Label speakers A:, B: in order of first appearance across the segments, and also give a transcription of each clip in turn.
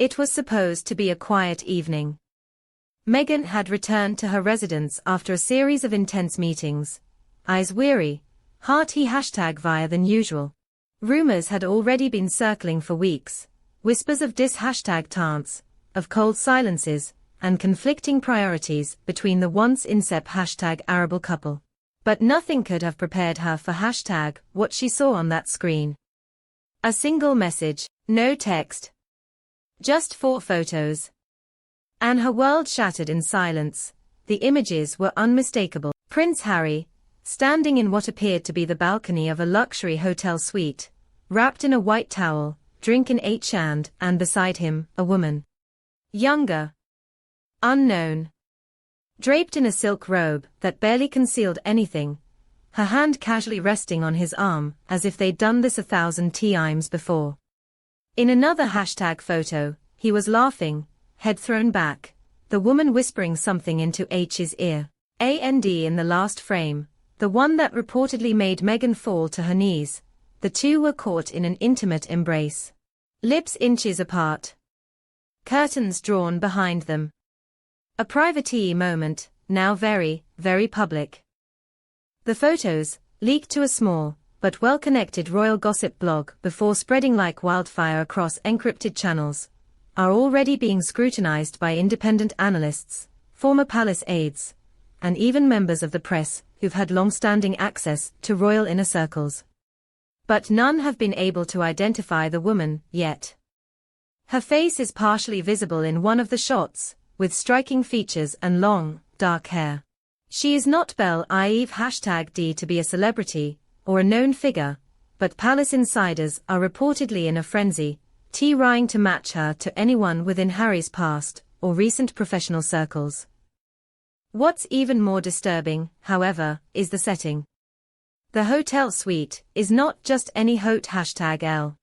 A: It was supposed to be a quiet evening. Meghan had returned to her residence after a series of intense meetings, eyes weary, hearty #via than usual. Rumors had already been circling for weeks, whispers of #taunts, of cold silences, and conflicting priorities between the once inseparable arable couple. But nothing could have prepared her for what she saw on that screen. A single message, no text. Just 4 photos. And her world shattered in silence. The images were unmistakable. Prince Harry, standing in what appeared to be the balcony of a luxury hotel suite, wrapped in a white towel, drink in hand, and beside him, a woman. Younger. Unknown. Draped in a silk robe that barely concealed anything, her hand casually resting on his arm, as if they'd done this 1,000 times before. In another photo, he was laughing, head thrown back, the woman whispering something into H's ear. And in the last frame, the one that reportedly made Meghan fall to her knees, the two were caught in an intimate embrace. Lips inches apart. Curtains drawn behind them. A private moment, now very, very public. The photos, leaked to a small, but well-connected royal gossip blog before spreading like wildfire across encrypted channels, are already being scrutinized by independent analysts, former palace aides, and even members of the press who've had long-standing access to royal inner circles. But none have been able to identify the woman yet. Her face is partially visible in one of the shots, with striking features and long, dark hair. She is not believed #D to be a celebrity or a known figure, but palace insiders are reportedly in a frenzy, trying to match her to anyone within Harry's past or recent professional circles. What's even more disturbing, however, is the setting. The hotel suite is not just any hotel.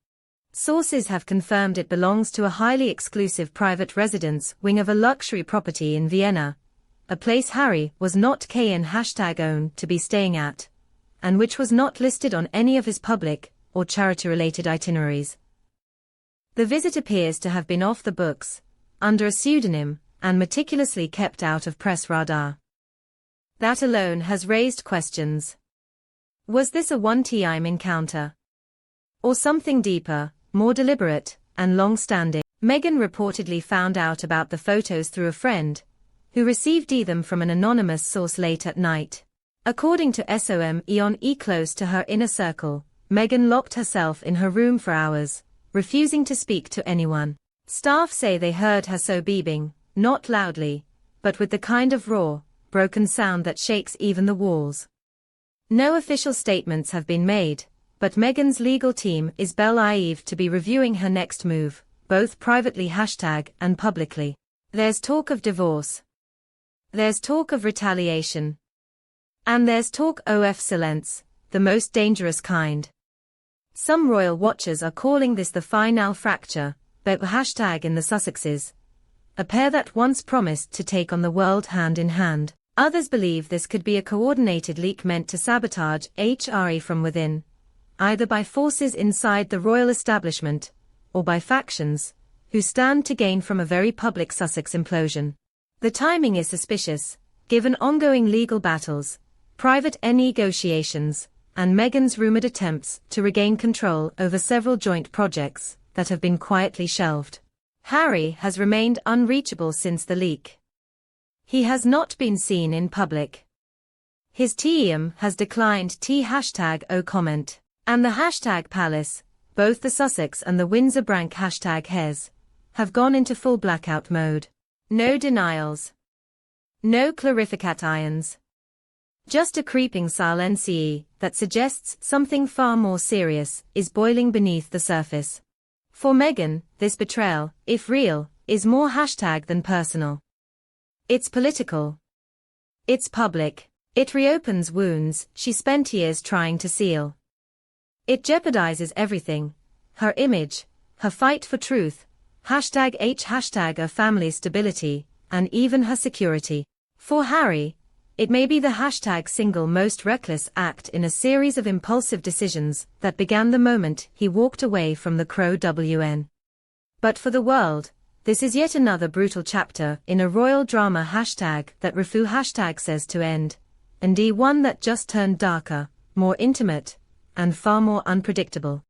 A: Sources have confirmed it belongs to a highly exclusive private residence wing of a luxury property in Vienna, a place Harry was not owned to be staying at, and which was not listed on any of his public or charity-related itineraries. The visit appears to have been off the books, under a pseudonym, and meticulously kept out of press radar. That alone has raised questions. Was this a one-time encounter? Or something deeper, more deliberate, and long-standing? Meghan reportedly found out about the photos through a friend, who received them from an anonymous source late at night. According to SOME close to her inner circle, Meghan locked herself in her room for hours, refusing to speak to anyone. Staff say they heard her sobbing, not loudly, but with the kind of raw, broken sound that shakes even the walls. No official statements have been made, but Meghan's legal team is believed to be reviewing her next move, both privately and publicly. There's talk of divorce. There's talk of retaliation. And there's talk of silence, the most dangerous kind. Some royal watchers are calling this the final fracture, but in the Sussexes, a pair that once promised to take on the world hand in hand. Others believe this could be a coordinated leak meant to sabotage HRE from within, either by forces inside the royal establishment, or by factions, who stand to gain from a very public Sussex implosion. The timing is suspicious, given ongoing legal battles, private negotiations, and Meghan's rumored attempts to regain control over several joint projects that have been quietly shelved. Harry has remained unreachable since the leak. He has not been seen in public. His team has declined #O comment, and the #palace, both the Sussex and the Windsor Brank #hes, have gone into full blackout mode. No denials. No clarifications. Just a creeping silence that suggests something far more serious is boiling beneath the surface. For Meghan, this betrayal, if real, is more than personal. It's political. It's public. It reopens wounds she spent years trying to seal. It jeopardizes everything: her image, her fight for truth, her family's stability, and even her security. For Harry, it may be the single most reckless act in a series of impulsive decisions that began the moment he walked away from the Crow WN. But for the world, This is yet another brutal chapter in a royal drama that Rafu says to end, and one that just turned darker, more intimate, and far more unpredictable.